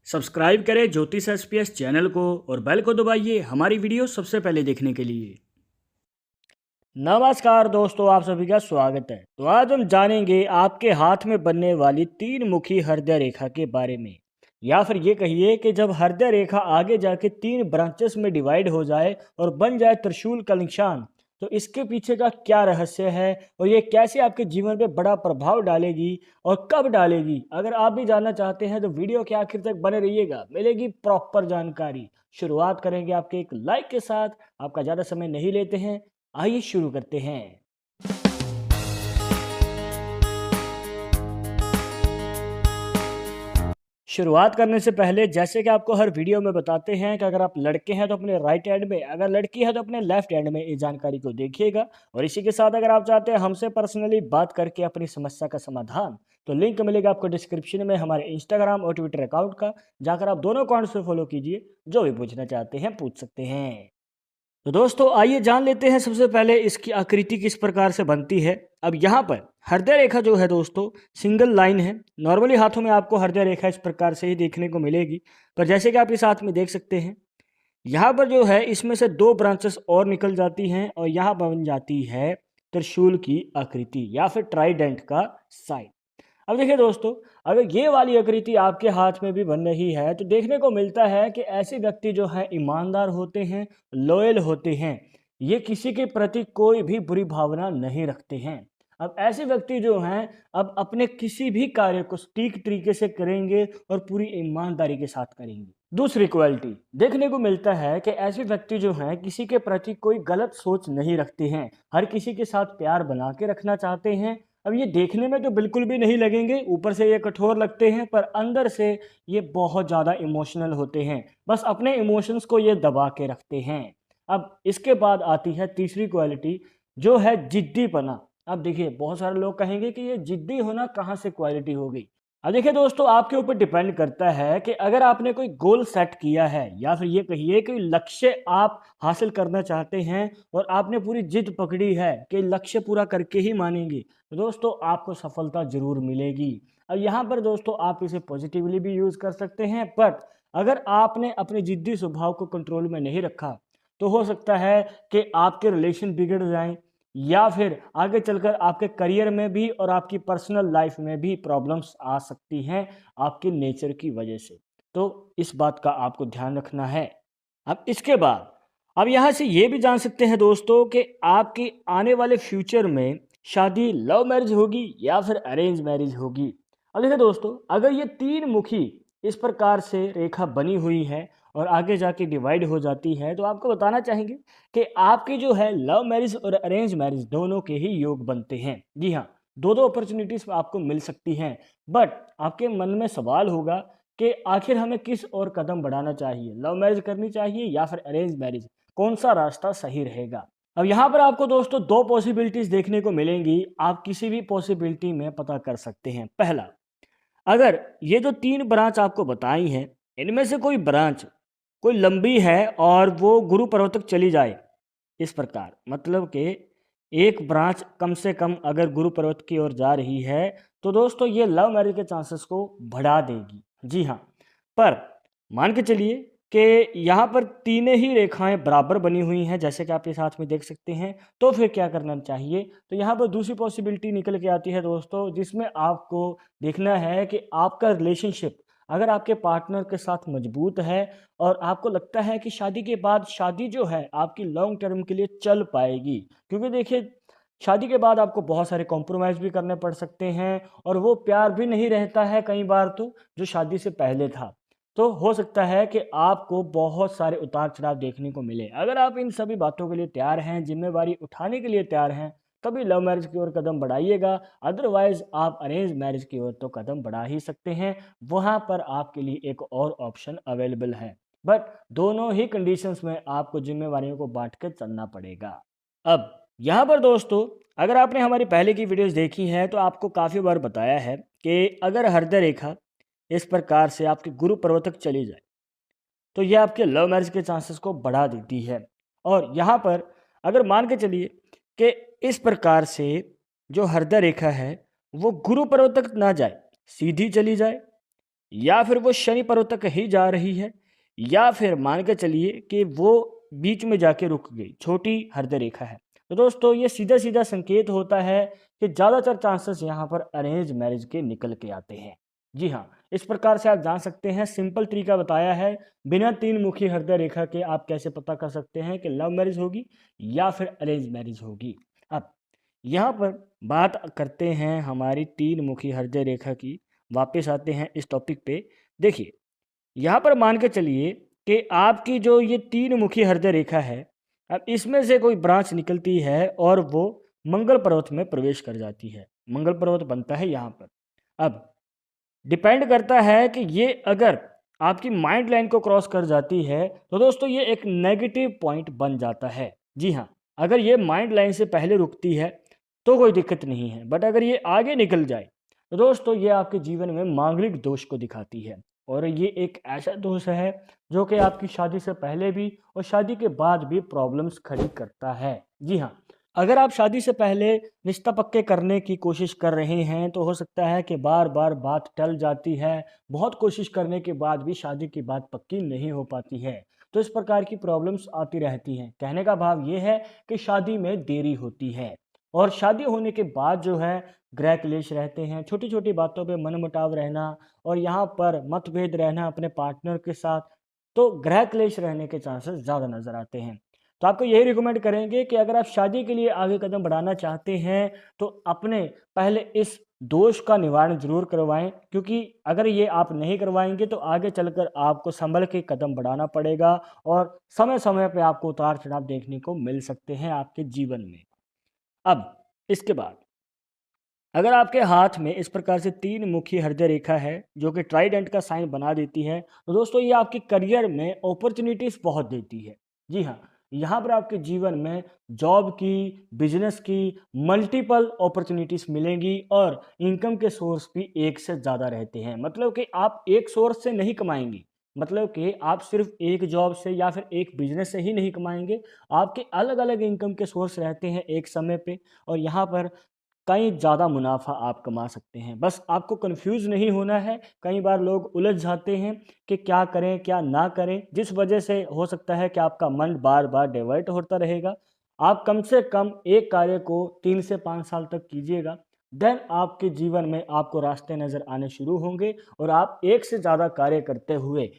Subscribe करें ज्योतिष SPS channel को और बेल को दबाइए हमारी वीडियो सबसे पहले देखने के लिए। नमस्कार दोस्तों, आप सभी का स्वागत है। तो आज हम जानेंगे आपके हाथ में बनने वाली तीन मुखी हृदय रेखा के बारे में, या फिर ये कहिए कि जब हृदय रेखा आगे जाके तीन ब्रांचेस में डिवाइड हो जाए और बन जाए त्रिशूल का निशान, तो इसके पीछे का क्या रहस्य है और ये कैसे आपके जीवन पे बड़ा प्रभाव डालेगी और कब डालेगी। अगर आप भी जानना चाहते हैं तो वीडियो के आखिर तक बने रहिएगा, मिलेगी प्रॉपर जानकारी। शुरुआत करेंगे आपके एक लाइक के साथ। आपका ज़्यादा समय नहीं लेते हैं, आइए शुरू करते हैं। शुरुआत करने से पहले जैसे कि आपको हर वीडियो में बताते हैं कि अगर आप लड़के हैं तो अपने राइट हैंड में, अगर लड़की है तो अपने लेफ्ट हैंड में इस जानकारी को देखिएगा। और इसी के साथ अगर आप चाहते हैं हमसे पर्सनली बात करके अपनी समस्या का समाधान, तो लिंक मिलेगा आपको डिस्क्रिप्शन में हमारे इंस्टाग्राम और ट्विटर अकाउंट का, जाकर आप दोनों अकाउंट्स पे फॉलो कीजिए। जो भी पूछना चाहते हैं पूछ सकते हैं। तो दोस्तों आइए जान लेते हैं सबसे पहले इसकी आकृति किस प्रकार से बनती है। अब यहाँ पर हृदय रेखा जो है दोस्तों सिंगल लाइन है। नॉर्मली हाथों में आपको हृदय रेखा इस प्रकार से ही देखने को मिलेगी, पर जैसे कि आप इस हाथ में देख सकते हैं, यहाँ पर जो है इसमें से दो ब्रांचेस और निकल जाती हैं और यहाँ बन जाती है त्रिशूल की आकृति या फिर ट्राइडेंट का साइन। अब देखिए दोस्तों, अगर ये वाली आकृति आपके हाथ में भी बन रही है तो देखने को मिलता है कि ऐसे व्यक्ति जो हैं ईमानदार होते हैं, लॉयल होते हैं, ये किसी के प्रति कोई भी बुरी भावना नहीं रखते हैं। अब ऐसे व्यक्ति जो हैं अब अपने किसी भी कार्य को सटीक तरीके से करेंगे और पूरी ईमानदारी के साथ करेंगे। दूसरी क्वालिटी देखने को मिलता है कि ऐसे व्यक्ति जो हैं किसी के प्रति कोई गलत सोच नहीं रखते हैं, हर किसी के साथ प्यार बना के रखना चाहते हैं। अब ये देखने में तो बिल्कुल भी नहीं लगेंगे, ऊपर से ये कठोर लगते हैं, पर अंदर से ये बहुत ज़्यादा इमोशनल होते हैं। बस अपने इमोशंस को ये दबा के रखते हैं। अब इसके बाद आती है तीसरी क्वालिटी, जो है जिद्दीपना। अब देखिए बहुत सारे लोग कहेंगे कि ये जिद्दी होना कहाँ से क्वालिटी हो गई। अब देखिए दोस्तों, आपके ऊपर डिपेंड करता है कि अगर आपने कोई गोल सेट किया है या फिर ये कहिए कि लक्ष्य आप हासिल करना चाहते हैं और आपने पूरी जिद पकड़ी है कि लक्ष्य पूरा करके ही मानेंगे, तो दोस्तों आपको सफलता जरूर मिलेगी। अब यहाँ पर दोस्तों आप इसे पॉजिटिवली भी यूज़ कर सकते हैं, बट अगर आपने अपने जिद्दी स्वभाव को कंट्रोल में नहीं रखा तो हो सकता है कि आपके रिलेशन बिगड़ जाएं या फिर आगे चलकर आपके करियर में भी और आपकी पर्सनल लाइफ में भी प्रॉब्लम्स आ सकती हैं आपके नेचर की वजह से। तो इस बात का आपको ध्यान रखना है। अब इसके बाद अब यहाँ से ये भी जान सकते हैं दोस्तों कि आपके आने वाले फ्यूचर में शादी लव मैरिज होगी या फिर अरेंज मैरिज होगी। अब देखिए दोस्तों, अगर ये तीन मुखी इस प्रकार से रेखा बनी हुई है और आगे जाके डिवाइड हो जाती है, तो आपको बताना चाहेंगे कि आपकी जो है लव मैरिज और अरेंज मैरिज दोनों के ही योग बनते हैं। जी हाँ, दो दो अपॉर्चुनिटीज आपको मिल सकती हैं, बट आपके मन में सवाल होगा कि आखिर हमें किस और कदम बढ़ाना चाहिए, लव मैरिज करनी चाहिए या फिर अरेंज मैरिज, कौन सा रास्ता सही रहेगा। अब यहाँ पर आपको दोस्तों दो पॉसिबिलिटीज देखने को मिलेंगी, आप किसी भी पॉसिबिलिटी में पता कर सकते हैं। पहला, अगर ये जो तीन ब्रांच आपको बताई हैं इनमें से कोई ब्रांच कोई लंबी है और वो गुरु पर्वत तक चली जाए, इस प्रकार मतलब कि एक ब्रांच कम से कम अगर गुरु पर्वत की ओर जा रही है, तो दोस्तों ये लव मैरिज के चांसेस को बढ़ा देगी। जी हाँ, पर मान के चलिए कि यहाँ पर तीनों ही रेखाएं बराबर बनी हुई हैं, जैसे कि आप इस हाथ में देख सकते हैं, तो फिर क्या करना चाहिए। तो यहाँ पर दूसरी पॉसिबिलिटी निकल के आती है दोस्तों, जिसमें आपको देखना है कि आपका रिलेशनशिप अगर आपके पार्टनर के साथ मजबूत है और आपको लगता है कि शादी के बाद शादी जो है आपकी लॉन्ग टर्म के लिए चल पाएगी, क्योंकि देखिए शादी के बाद आपको बहुत सारे कॉम्प्रोमाइज़ भी करने पड़ सकते हैं और वो प्यार भी नहीं रहता है कई बार तो जो शादी से पहले था। तो हो सकता है कि आपको बहुत सारे उतार चढ़ाव देखने को मिले। अगर आप इन सभी बातों के लिए तैयार हैं, जिम्मेवारी उठाने के लिए तैयार हैं, तभी लव मैरिज की ओर कदम बढ़ाइएगा। अदरवाइज आप अरेंज मैरिज की ओर तो कदम बढ़ा ही सकते हैं, वहाँ पर आपके लिए एक और ऑप्शन अवेलेबल है, बट दोनों ही कंडीशंस में आपको जिम्मेवारियों को बांट कर चलना पड़ेगा। अब यहाँ पर दोस्तों, अगर आपने हमारी पहले की वीडियोस देखी हैं तो आपको काफ़ी बार बताया है कि अगर हृदय रेखा इस प्रकार से आपके गुरु पर्वत तक चली जाए तो यह आपके लव मैरिज के चांसेस को बढ़ा देती है। और यहाँ पर अगर मान के चलिए कि इस प्रकार से जो हृदय रेखा है वो गुरु पर्वत तक ना जाए, सीधी चली जाए, या फिर वो शनि पर्व तक ही जा रही है, या फिर मान के चलिए कि वो बीच में जाके रुक गई, छोटी हृदय रेखा है। तो दोस्तों ये सीधा सीधा संकेत होता है कि ज़्यादातर चांसेस यहाँ पर अरेंज मैरिज के निकल के आते हैं। जी हाँ, इस प्रकार से आप जान सकते हैं, सिंपल तरीका बताया है, बिना तीन मुखी हृदय रेखा के आप कैसे पता कर सकते हैं कि लव मैरिज होगी या फिर अरेंज मैरिज होगी। अब यहाँ पर बात करते हैं हमारी तीन मुखी हृदय रेखा की, वापस आते हैं इस टॉपिक पे। देखिए, यहाँ पर मान के चलिए कि आपकी जो ये तीन मुखी हृदय रेखा है, अब इसमें से कोई ब्रांच निकलती है और वो मंगल पर्वत में प्रवेश कर जाती है, मंगल पर्वत बनता है यहाँ पर। अब डिपेंड करता है कि ये अगर आपकी माइंड लाइन को क्रॉस कर जाती है तो दोस्तों ये एक नेगेटिव पॉइंट बन जाता है। जी हाँ, अगर ये माइंड लाइन से पहले रुकती है तो कोई दिक्कत नहीं है, बट अगर ये आगे निकल जाए तो दोस्तों ये आपके जीवन में मांगलिक दोष को दिखाती है। और ये एक ऐसा दोष है जो कि आपकी शादी से पहले भी और शादी के बाद भी प्रॉब्लम्स खड़ी करता है। जी हाँ, अगर आप शादी से पहले रिश्ता पक्के करने की कोशिश कर रहे हैं तो हो सकता है कि बार बार बात टल जाती है, बहुत कोशिश करने के बाद भी शादी की बात पक्की नहीं हो पाती है। तो इस प्रकार की प्रॉब्लम्स आती रहती हैं। कहने का भाव ये है कि शादी में देरी होती है, और शादी होने के बाद जो है गृह क्लेश रहते हैं, छोटी छोटी बातों पे मनमुटाव रहना और यहाँ पर मतभेद रहना अपने पार्टनर के साथ, तो गृह क्लेश रहने के चांसेस ज़्यादा नज़र आते हैं। तो आपको यही रिकमेंड करेंगे कि अगर आप शादी के लिए आगे कदम बढ़ाना चाहते हैं तो अपने पहले इस दोष का निवारण ज़रूर करवाएं, क्योंकि अगर ये आप नहीं करवाएंगे तो आगे चलकर आपको संभल के कदम बढ़ाना पड़ेगा और समय समय पे आपको उतार चढ़ाव देखने को मिल सकते हैं आपके जीवन में। अब इसके बाद अगर आपके हाथ में इस प्रकार से तीन मुखी हृदय रेखा है जो कि ट्राइडेंट का साइन बना देती है, तो दोस्तों ये आपके करियर में अपॉर्चुनिटीज बहुत देती है। जी हाँ, यहाँ पर आपके जीवन में जॉब की, बिजनेस की मल्टीपल अपॉर्चुनिटीज मिलेंगी और इनकम के सोर्स भी एक से ज़्यादा रहते हैं। मतलब कि आप एक सोर्स से नहीं कमाएंगे, मतलब कि आप सिर्फ एक जॉब से या फिर एक बिजनेस से ही नहीं कमाएंगे, आपके अलग अलग इनकम के सोर्स रहते हैं एक समय पे, और यहाँ पर कहीं ज़्यादा मुनाफा आप कमा सकते हैं। बस आपको कन्फ्यूज़ नहीं होना है। कई बार लोग उलझ जाते हैं कि क्या करें, क्या ना करें, जिस वजह से हो सकता है कि आपका मन बार-बार डाइवर्ट होता रहेगा। आप कम से कम एक कार्य को 3 से 5 साल तक कीजिएगा, देन आपके जीवन में आपको रास्ते नज़र आने शुरू होंगे और आप एक से ज़्यादा कार्य करते हुए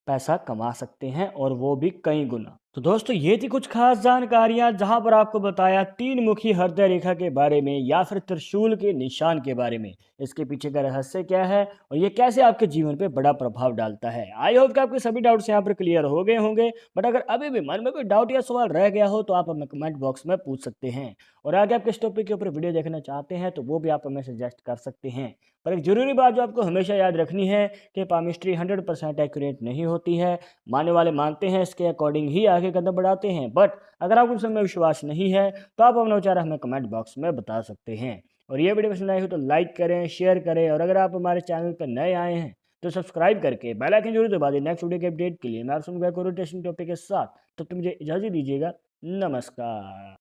पैसा कमा सकते हैं, और वो भी कई गुना। तो दोस्तों ये थी कुछ खास जानकारियां जहां पर आपको बताया तीन मुखी हृदय रेखा के बारे में या फिर त्रिशूल के निशान के बारे में, इसके पीछे का रहस्य क्या है और ये कैसे आपके जीवन पे बड़ा प्रभाव डालता है। आई होप कि आपके सभी डाउट्स यहाँ पर क्लियर हो गए होंगे, बट अगर अभी भी मन में कोई डाउट या सवाल रह गया हो तो आप हमें कमेंट बॉक्स में पूछ सकते हैं, और आगे आप किस टॉपिक के ऊपर वीडियो देखना चाहते हैं तो वो भी आप हमें सजेस्ट कर सकते हैं। पर एक जरूरी बात जो आपको हमेशा याद रखनी है कि पामिस्ट्री 100% एक्यूरेट नहीं होती है। मानने वाले मानते हैं, इसके अकॉर्डिंग ही आगे कदम बढ़ाते हैं, बट अगर आपको उसमें विश्वास नहीं है तो आप अपना विचार हमें कमेंट बॉक्स में बता सकते हैं। और ये वीडियो पसंद आई हो तो लाइक करें, शेयर करें, और अगर आप हमारे चैनल पर नए आए हैं तो सब्सक्राइब करके बेल आइकन जरूर दबा दें नेक्स्ट वीडियो के अपडेट के लिए। मैं आपसे टॉपिक के साथ, तब तक मुझे इजाज़त दीजिएगा। नमस्कार।